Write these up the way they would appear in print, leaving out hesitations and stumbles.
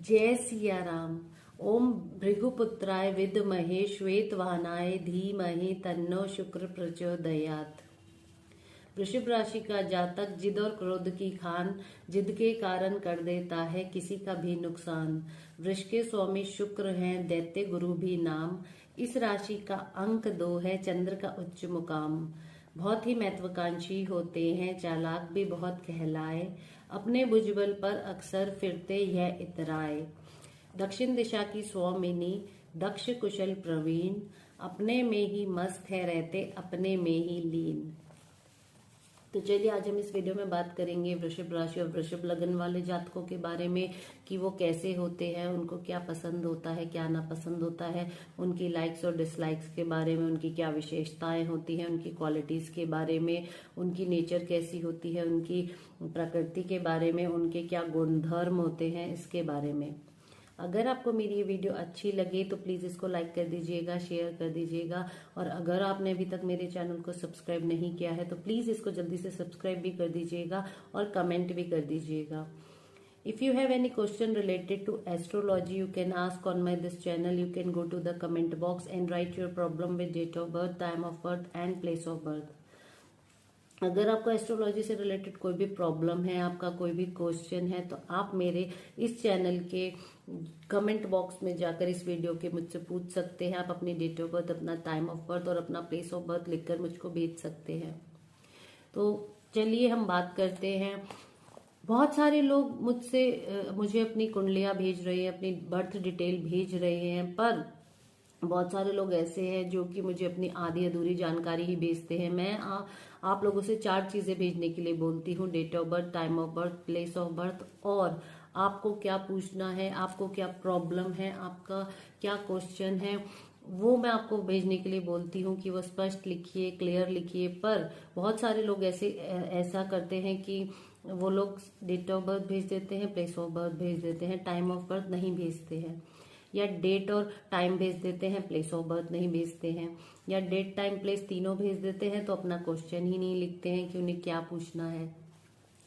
जय सिया राम। ओम भृगुपुत्राय विद्महे श्वेतवाहनाय धीमहि तन्नो शुक्र प्रचोदयात्। वृषभ राशि का जातक जिद और क्रोध की खान, जिद के कारण कर देता है किसी का भी नुकसान। वृष के स्वामी शुक्र हैं, दैत्य गुरु भी नाम। इस राशि का अंक 2 है, चंद्र का उच्च मुकाम। बहुत ही महत्वाकांक्षी होते हैं, चालाक भी बहुत कहलाए। अपने भुजबल पर अक्सर फिरते यह इतराए। दक्षिण दिशा की स्वामिनी, दक्ष कुशल प्रवीण। अपने में ही मस्त है, रहते अपने में ही लीन। तो चलिए आज हम इस वीडियो में बात करेंगे वृषभ राशि और वृषभ लग्न वाले जातकों के बारे में कि वो कैसे होते हैं, उनको क्या पसंद होता है, क्या नापसंद होता है, उनकी लाइक्स और डिसलाइक्स के बारे में, उनकी क्या विशेषताएं होती हैं, उनकी क्वालिटीज के बारे में, उनकी नेचर कैसी होती है, उनकी प्रकृति के बारे में, उनके क्या गुणधर्म होते हैं, इसके बारे में। अगर आपको मेरी ये वीडियो अच्छी लगे तो प्लीज़ इसको लाइक कर दीजिएगा, शेयर कर दीजिएगा। और अगर आपने अभी तक मेरे चैनल को सब्सक्राइब नहीं किया है तो प्लीज़ इसको जल्दी से सब्सक्राइब भी कर दीजिएगा और कमेंट भी कर दीजिएगा। If you have any question related to astrology, you can ask on my this channel. You can go to the comment box and write your problem with date of birth, time of birth and place of birth. अगर आपको astrology से related कोई भी problem है, आपका कोई भी question है, तो आप मेरे इस चैनल के कमेंट बॉक्स में जाकर इस वीडियो के मुझसे पूछ सकते हैं। आप अपनी डेट ऑफ बर्थ, अपना टाइम ऑफ बर्थ और अपना प्लेस ऑफ बर्थ लिखकर मुझको भेज सकते हैं। तो चलिए हम बात करते हैं। बहुत सारे लोग मुझे अपनी कुंडलियां भेज रहे हैं, अपनी बर्थ डिटेल भेज रहे हैं, पर बहुत सारे लोग ऐसे हैं जो कि मुझे अपनी आधी अधूरी जानकारी ही भेजते हैं। मैं आप लोगों से 4 चीजें भेजने के लिए बोलती हूँ: date of birth, time of birth, place of birth और आपको क्या पूछना है, आपको क्या प्रॉब्लम है, आपका क्या क्वेश्चन है, वो मैं आपको भेजने के लिए बोलती हूँ कि वो स्पष्ट लिखिए, क्लियर लिखिए। पर बहुत सारे लोग ऐसा करते हैं कि वो लोग डेट ऑफ बर्थ भेज देते हैं, प्लेस ऑफ बर्थ भेज देते हैं, टाइम ऑफ बर्थ नहीं भेजते हैं, या डेट और टाइम भेज देते हैं, प्लेस ऑफ बर्थ नहीं भेजते हैं, या डेट टाइम प्लेस तीनों भेज देते हैं तो अपना क्वेश्चन ही नहीं लिखते हैं कि उन्हें क्या पूछना है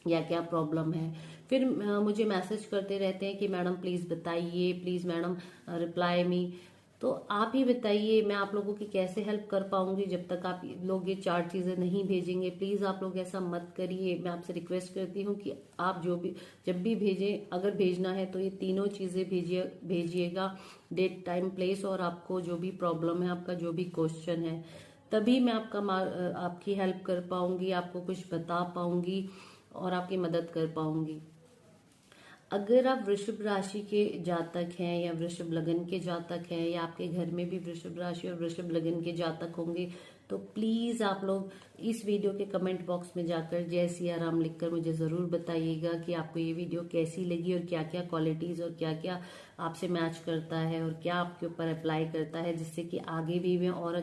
या क्या प्रॉब्लम है। फिर मुझे मैसेज करते रहते हैं कि मैडम प्लीज बताइए, प्लीज मैडम रिप्लाई मी। तो आप ही बताइए, मैं आप लोगों की कैसे हेल्प कर पाऊंगी जब तक आप लोग ये 4 चीजें नहीं भेजेंगे। प्लीज आप लोग ऐसा मत करिए। मैं आपसे रिक्वेस्ट करती हूँ कि आप जब भी भेजें, अगर भेजना है तो ये तीनों चीजें भेजिएगा: डेट, टाइम, प्लेस और आपको जो भी प्रॉब्लम है, आपका जो भी क्वेश्चन है। तभी मैं आपकी हेल्प कर पाऊंगी, आपको कुछ बता पाऊंगी और आपकी मदद कर पाऊंगी। अगर आप वृषभ राशि के जातक हैं या वृषभ लग्न के जातक हैं, या आपके घर में भी वृषभ राशि और वृषभ लग्न के जातक होंगे, तो प्लीज आप लोग इस वीडियो के कमेंट बॉक्स में जाकर जय सिया राम लिखकर मुझे जरूर बताइएगा कि आपको ये वीडियो कैसी लगी और क्या क्या क्वालिटीज और क्या क्या आपसे मैच करता है और क्या आपके ऊपर अप्लाई करता है, जिससे कि आगे भी मैं और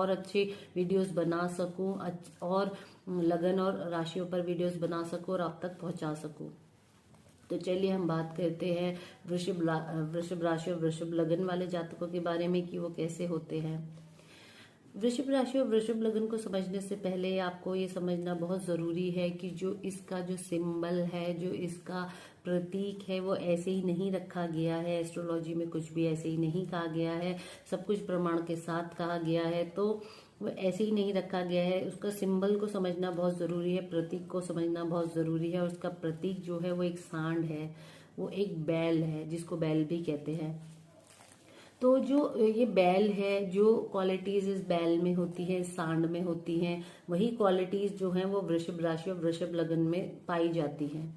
अच्छी वीडियोस बना सकूं और लगन और राशियों पर वीडियोस बना सकूं और आप तक पहुंचा सकूं। तो चलिए हम बात करते हैं वृषभ राशि और वृषभ लग्न वाले जातकों के बारे में कि वो कैसे होते हैं। वृषभ राशि और वृषभ लग्न को समझने से पहले आपको ये समझना बहुत जरूरी है कि जो इसका जो सिंबल है, जो इसका प्रतीक है, वो ऐसे ही नहीं रखा गया है। एस्ट्रोलॉजी में कुछ भी ऐसे ही नहीं कहा गया है, सब कुछ प्रमाण के साथ कहा गया है। तो वो ऐसे ही नहीं रखा गया है। उसका सिंबल को समझना बहुत जरूरी है, प्रतीक को समझना बहुत जरूरी है। और उसका प्रतीक जो है वो एक सांड है, वो एक बैल है, जिसको बैल भी कहते हैं। तो जो ये बैल है, जो क्वालिटीज इस बैल में होती है, इस सांड में होती हैं, वही क्वालिटीज जो हैं वो वृषभ राशि और वृषभ लग्न में पाई जाती हैं।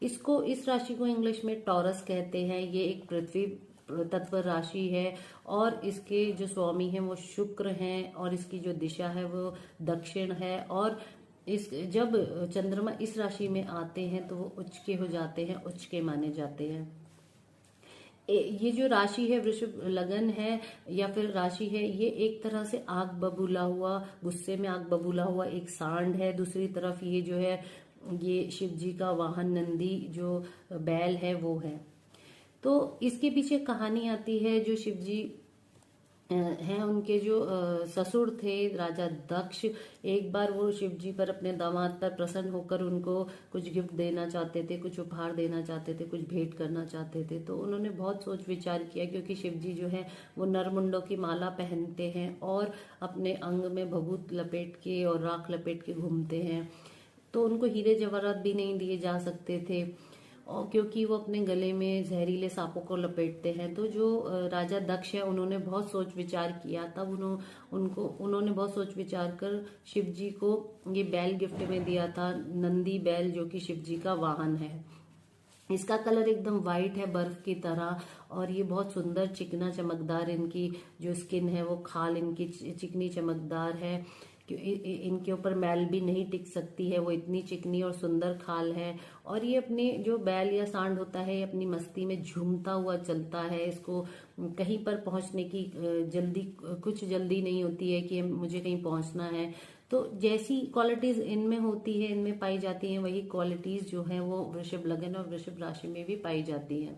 इस राशि को इंग्लिश में टॉरस कहते हैं। ये एक पृथ्वी तत्व राशि है और इसके जो स्वामी हैं वो शुक्र हैं और इसकी जो दिशा है वो दक्षिण है। और जब चंद्रमा इस राशि में आते हैं तो वो उच्च के हो जाते हैं, उच्च के माने जाते हैं। ये जो राशि है, वृषभ लगन है या फिर राशि है, ये एक तरह से आग बबूला हुआ, गुस्से में आग बबूला हुआ एक सांड है। दूसरी तरफ ये जो है, ये शिव जी का वाहन नंदी जो बैल है वो है। तो इसके पीछे कहानी आती है। जो शिव जी हैं उनके जो ससुर थे राजा दक्ष, एक बार वो शिव जी पर अपने दामाद पर प्रसन्न होकर उनको कुछ गिफ्ट देना चाहते थे, कुछ उपहार देना चाहते थे, कुछ भेंट करना चाहते थे। तो उन्होंने बहुत सोच विचार किया, क्योंकि शिव जी जो है वो नरमुंडों की माला पहनते हैं और अपने अंग में भभूत लपेट के और राख लपेट के घूमते हैं। तो उनको हीरे जवाहरात भी नहीं दिए जा सकते थे, और क्योंकि वो अपने गले में जहरीले सांपों को लपेटते हैं। तो जो राजा दक्ष है उन्होंने बहुत सोच विचार किया, तब उन्होंने बहुत सोच विचार कर शिव जी को ये बैल गिफ्ट में दिया था, नंदी बैल, जो कि शिव जी का वाहन है। इसका कलर एकदम वाइट है, बर्फ की तरह, और ये बहुत सुंदर चिकना चमकदार, इनकी जो स्किन है वो खाल इनकी चिकनी चमकदार है, इनके ऊपर मैल भी नहीं टिक सकती है, वो इतनी चिकनी और सुंदर खाल है। और ये अपने जो बैल या सांड होता है, ये अपनी मस्ती में झूमता हुआ चलता है। इसको कहीं पर पहुंचने की कुछ जल्दी नहीं होती है कि मुझे कहीं पहुंचना है। तो जैसी क्वालिटीज इनमें होती है, इनमें पाई जाती हैं, वही क्वालिटीज जो है वो वृषभ लगन और वृषभ राशि में भी पाई जाती है।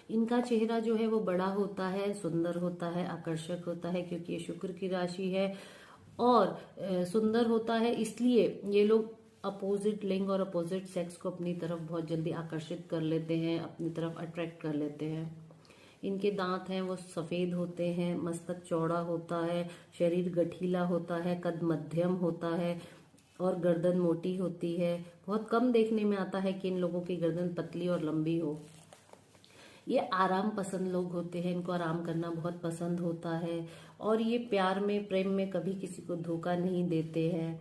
इनका चेहरा जो है वो बड़ा होता है, सुंदर होता है, आकर्षक होता है, क्योंकि ये शुक्र की राशि है। और सुंदर होता है इसलिए ये लोग अपोजिट लिंग और अपोजिट सेक्स को अपनी तरफ बहुत जल्दी आकर्षित कर लेते हैं, अपनी तरफ अट्रैक्ट कर लेते हैं। इनके दांत हैं वो सफेद होते हैं, मस्तक चौड़ा होता है, शरीर गठीला होता है, कद मध्यम होता है और गर्दन मोटी होती है। बहुत कम देखने में आता है कि इन लोगों की गर्दन पतली और लंबी हो। ये आराम पसंद लोग होते हैं, इनको आराम करना बहुत पसंद होता है, और ये प्यार में, प्रेम में कभी किसी को धोखा नहीं देते हैं।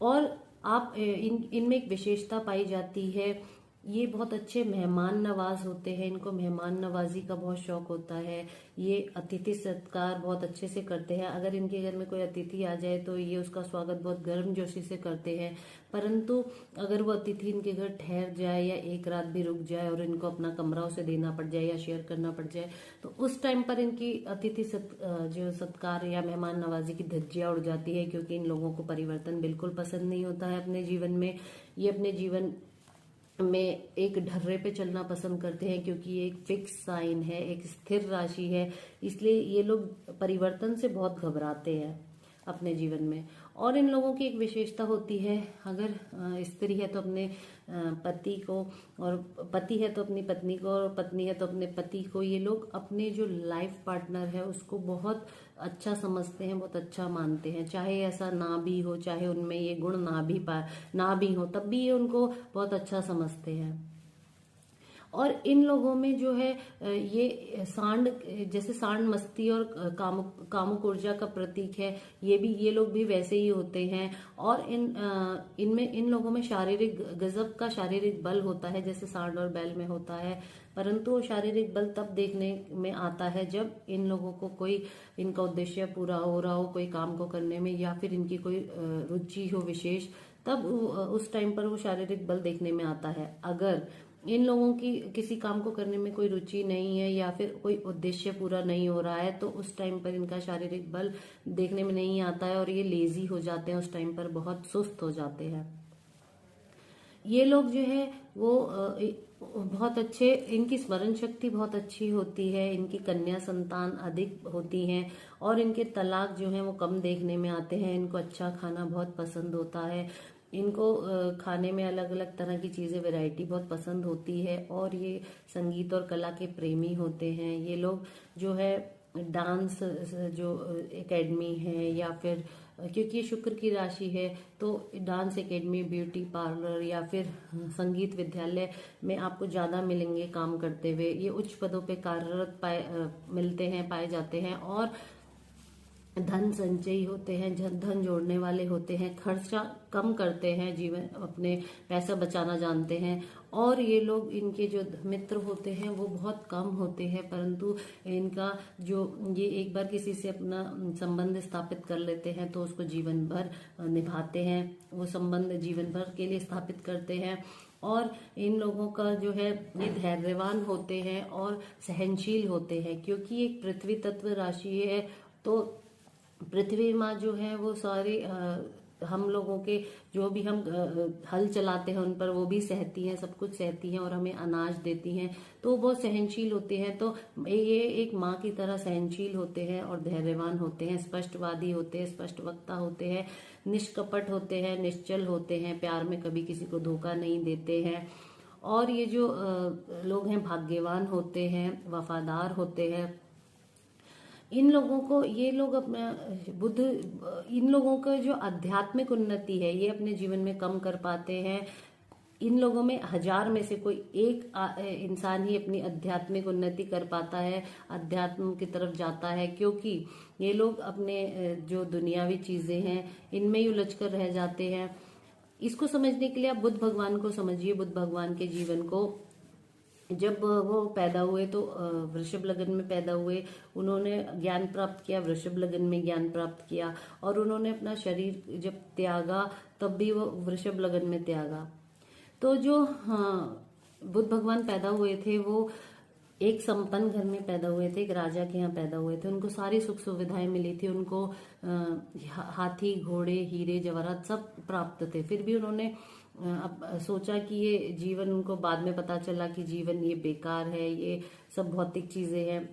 और आप इनमें एक विशेषता पाई जाती है, ये बहुत अच्छे मेहमान नवाज होते हैं, इनको मेहमान नवाजी का बहुत शौक होता है। ये अतिथि सत्कार बहुत अच्छे से करते हैं। अगर इनके घर में कोई अतिथि आ जाए तो ये उसका स्वागत बहुत गर्मजोशी से करते हैं। परंतु अगर वो अतिथि इनके घर ठहर जाए या एक रात भी रुक जाए और इनको अपना कमरा उसे देना पड़ जाए या शेयर करना पड़ जाए, तो उस टाइम पर इनकी अतिथि जो सत्कार या मेहमान नवाजी की धज्जियां उड़ जाती है, क्योंकि इन लोगों को परिवर्तन बिल्कुल पसंद नहीं होता है अपने जीवन में। ये अपने जीवन में एक ढर्रे पे चलना पसंद करते हैं, क्योंकि ये एक फिक्स साइन है, एक स्थिर राशि है, इसलिए ये लोग परिवर्तन से बहुत घबराते हैं अपने जीवन में। और इन लोगों की एक विशेषता होती है, अगर स्त्री है तो अपने पति को, और पति है तो अपनी पत्नी को, और पत्नी है तो अपने पति को, ये लोग अपने जो लाइफ पार्टनर है उसको बहुत अच्छा समझते हैं, बहुत अच्छा मानते हैं। चाहे ऐसा ना भी हो, चाहे उनमें ये गुण ना भी हो, तब भी ये उनको बहुत अच्छा समझते हैं। और इन लोगों में जो है ये सांड, जैसे सांड मस्ती और कामुक ऊर्जा का प्रतीक है, ये लोग भी वैसे ही होते हैं। और इन लोगों में शारीरिक गजब का शारीरिक बल होता है, जैसे सांड और बैल में होता है। परंतु वो शारीरिक बल तब देखने में आता है जब इन लोगों को कोई इनका उद्देश्य पूरा हो रहा हो, कोई काम को करने में, या फिर इनकी कोई रुचि हो विशेष, तब उस टाइम पर वो शारीरिक बल देखने में आता है। अगर इन लोगों की किसी काम को करने में कोई रुचि नहीं है या फिर कोई उद्देश्य पूरा नहीं हो रहा है, तो उस टाइम पर इनका शारीरिक बल देखने में नहीं आता है, और ये लेजी हो जाते हैं, उस टाइम पर बहुत सुस्त हो जाते हैं। ये लोग जो है वो बहुत अच्छे, इनकी स्मरण शक्ति बहुत अच्छी होती है, इनकी कन्या संतान अधिक होती हैं, और इनके तलाक जो है वो कम देखने में आते हैं। इनको अच्छा खाना बहुत पसंद होता है, इनको खाने में अलग अलग तरह की चीज़ें, वैरायटी बहुत पसंद होती है, और ये संगीत और कला के प्रेमी होते हैं। ये लोग जो है डांस जो एकेडमी है, या फिर क्योंकि ये शुक्र की राशि है तो डांस एकेडमी, ब्यूटी पार्लर या फिर संगीत विद्यालय में आपको ज़्यादा मिलेंगे काम करते हुए। ये उच्च पदों पे कार्यरत पाए जाते हैं, और धन संचयी होते हैं, धन जोड़ने वाले होते हैं, खर्चा कम करते हैं, जीवन अपने पैसा बचाना जानते हैं। और ये लोग, इनके जो मित्र होते हैं वो बहुत कम होते हैं, परंतु इनका जो ये एक बार किसी से अपना संबंध स्थापित कर लेते हैं तो उसको जीवन भर निभाते हैं, वो संबंध जीवन भर के लिए स्थापित करते हैं। और इन लोगों का जो है ये धैर्यवान होते हैं और सहनशील होते हैं, क्योंकि एक पृथ्वी तत्व राशि है। तो पृथ्वी माँ जो है वो सारी हम लोगों के जो भी हम हल चलाते हैं उन पर वो भी सहती हैं, सब कुछ सहती हैं और हमें अनाज देती हैं, तो वो बहुत सहनशील होते हैं। तो ये एक माँ की तरह सहनशील होते हैं और धैर्यवान होते हैं, स्पष्टवादी होते हैं, स्पष्ट वक्ता होते हैं, निष्कपट होते हैं, निश्चल होते हैं, प्यार में कभी किसी को धोखा नहीं देते हैं। और ये जो लोग हैं भाग्यवान होते हैं, वफादार होते हैं। इन लोगों को, ये लोग अपना बुद्ध, इन लोगों का जो आध्यात्मिक उन्नति है ये अपने जीवन में कम कर पाते हैं। इन लोगों में 1000 में से कोई एक इंसान ही अपनी आध्यात्मिक उन्नति कर पाता है, अध्यात्म की तरफ जाता है, क्योंकि ये लोग अपने जो दुनियावी चीजें हैं इनमें ही उलझ कर रह जाते हैं। इसको समझने के लिए आप बुद्ध भगवान को समझिए, बुद्ध भगवान के जीवन को। जब वो पैदा हुए तो वृषभ लगन में पैदा हुए, उन्होंने ज्ञान प्राप्त किया, वृषभ लगन में ज्ञान प्राप्त किया, और उन्होंने अपना शरीर जब त्यागा तब भी वो वृषभ लगन में त्यागा। तो जो बुद्ध भगवान पैदा हुए थे वो एक संपन्न घर में पैदा हुए थे, एक राजा के यहाँ पैदा हुए थे। उनको सारी सुख सुविधाएं मिली थी, उनको हाथी, घोड़े, हीरे जवाहरात सब प्राप्त थे। फिर भी उन्होंने अब सोचा कि ये जीवन, उनको बाद में पता चला कि जीवन ये बेकार है, ये सब भौतिक चीजें हैं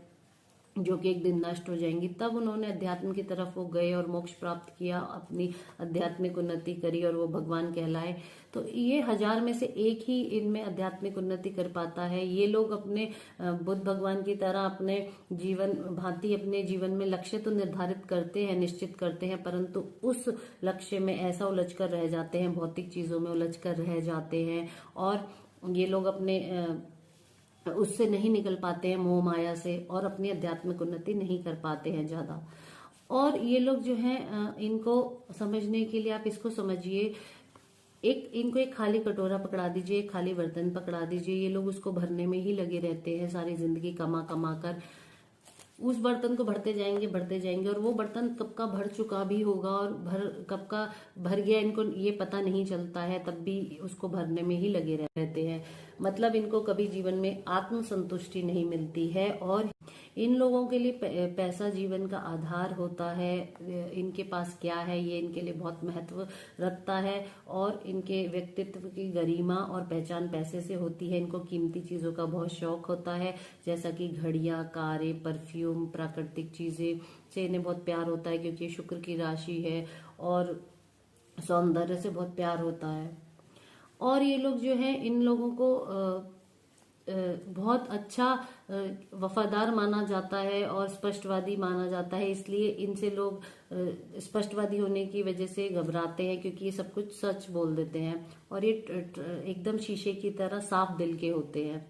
जो कि एक दिन नष्ट हो जाएंगी। तब उन्होंने अध्यात्म की तरफ वो गए और मोक्ष प्राप्त किया, अपनी आध्यात्मिक उन्नति करी और वो भगवान कहलाए। तो ये 1000 में से एक ही इनमें आध्यात्मिक उन्नति कर पाता है। ये लोग अपने बुद्ध भगवान की तरह अपने जीवन भांति अपने जीवन में लक्ष्य तो निर्धारित करते हैं, निश्चित करते हैं, परंतु उस लक्ष्य में ऐसा उलझ कर रह जाते हैं, भौतिक चीजों में उलझ कर रह जाते हैं, और ये लोग अपने उससे नहीं निकल पाते हैं, मोह माया से, और अपनी आध्यात्मिक उन्नति नहीं कर पाते हैं ज्यादा। और ये लोग जो हैं, इनको समझने के लिए आप इसको समझिए, इनको एक खाली कटोरा पकड़ा दीजिए, एक खाली बर्तन पकड़ा दीजिए, ये लोग उसको भरने में ही लगे रहते हैं सारी जिंदगी, कमा कमा कर उस बर्तन को भरते जाएंगे, और वो बर्तन कब का भर चुका भी होगा और कब का भर गया इनको ये पता नहीं चलता है, तब भी उसको भरने में ही लगे रहते हैं। मतलब इनको कभी जीवन में आत्म संतुष्टि नहीं मिलती है, और इन लोगों के लिए पैसा जीवन का आधार होता है। इनके पास क्या है ये इनके लिए बहुत महत्व रखता है, और इनके व्यक्तित्व की गरिमा और पहचान पैसे से होती है। इनको कीमती चीजों का बहुत शौक होता है, जैसा कि घड़ियां, कारें, परफ्यूम, प्राकृतिक चीजें से इन्हें बहुत प्यार होता है, क्योंकि शुक्र की राशि है और सौंदर्य से बहुत प्यार होता है। और ये लोग जो है, इन लोगों को बहुत अच्छा वफादार माना जाता है और स्पष्टवादी माना जाता है, इसलिए इनसे लोग स्पष्टवादी होने की वजह से घबराते हैं, क्योंकि ये सब कुछ सच बोल देते हैं और ये एकदम शीशे की तरह साफ दिल के होते हैं।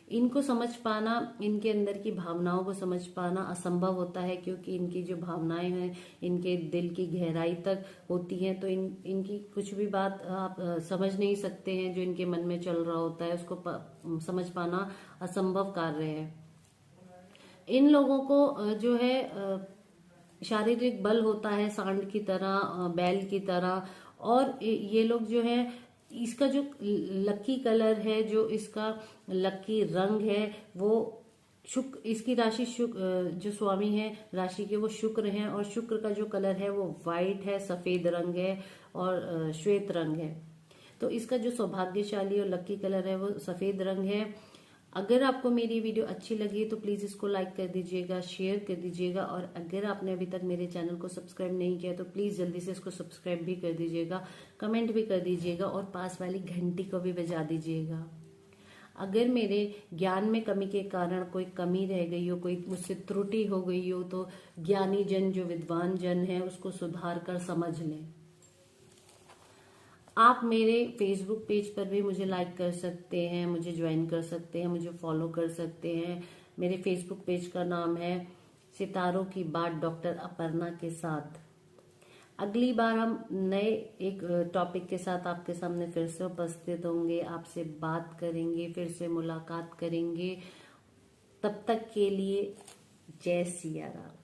इनको समझ पाना, इनके अंदर की भावनाओं को समझ पाना असंभव होता है, क्योंकि इनकी जो भावनाएं हैं इनके दिल की गहराई तक होती हैं, तो इनकी कुछ भी बात आप समझ नहीं सकते हैं। जो इनके मन में चल रहा होता है उसको समझ पाना असंभव कार्य है। इन लोगों को जो है शारीरिक बल होता है सांड की तरह, बैल की तरह, और ये लोग जो है, इसका जो लकी कलर है, जो इसका लकी रंग है वो शुक्र, इसकी राशि शुक्र, जो स्वामी है राशि के वो शुक्र हैं, और शुक्र का जो कलर है वो व्हाइट है, सफेद रंग है और श्वेत रंग है। तो इसका जो सौभाग्यशाली और लकी कलर है वो सफेद रंग है। अगर आपको मेरी वीडियो अच्छी लगी तो प्लीज इसको लाइक कर दीजिएगा, शेयर कर दीजिएगा, और अगर आपने अभी तक मेरे चैनल को सब्सक्राइब नहीं किया तो प्लीज जल्दी से इसको सब्सक्राइब भी कर दीजिएगा, कमेंट भी कर दीजिएगा, और पास वाली घंटी को भी बजा दीजिएगा। अगर मेरे ज्ञान में कमी के कारण कोई कमी रह गई हो, कोई मुझसे त्रुटि हो गई हो, तो ज्ञानी जन, जो विद्वान जन है, उसको सुधार कर समझ लें। आप मेरे फेसबुक पेज पर भी मुझे लाइक कर सकते हैं, मुझे ज्वाइन कर सकते हैं, मुझे फॉलो कर सकते हैं। मेरे फेसबुक पेज का नाम है सितारों की बात डॉक्टर अपर्णा के साथ। अगली बार हम नए एक टॉपिक के साथ आपके सामने फिर से उपस्थित होंगे, आपसे बात करेंगे, फिर से मुलाकात करेंगे। तब तक के लिए जय सिया राम।